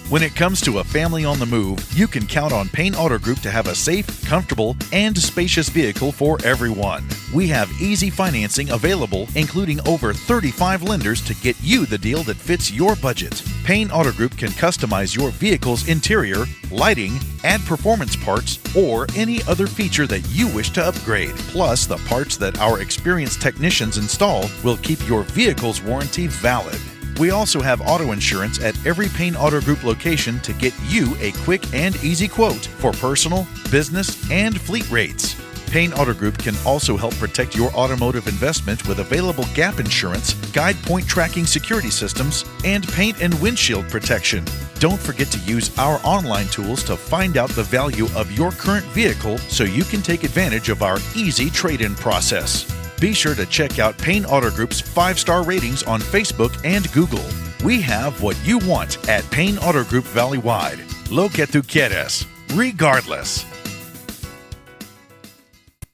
When it comes to a family on the move, you can count on Payne Auto Group to have a safe, comfortable, and spacious vehicle for everyone. We have easy financing available, including over 35 lenders to get you the deal that fits your budget. Payne Auto Group can customize your vehicle's interior, lighting, add performance parts, or any other feature that you wish to upgrade. Plus, the parts that our experienced technicians install will keep your vehicle's warranty valid. We also have auto insurance at every Payne Auto Group location to get you a quick and easy quote for personal, business, and fleet rates. Payne Auto Group can also help protect your automotive investment with available gap insurance, guide point tracking security systems, and paint and windshield protection. Don't forget to use our online tools to find out the value of your current vehicle so you can take advantage of our easy trade-in process. Be sure to check out Payne Auto Group's 5-star ratings on Facebook and Google. We have what you want at Payne Auto Group Valley-wide. Lo que tú quieres, regardless.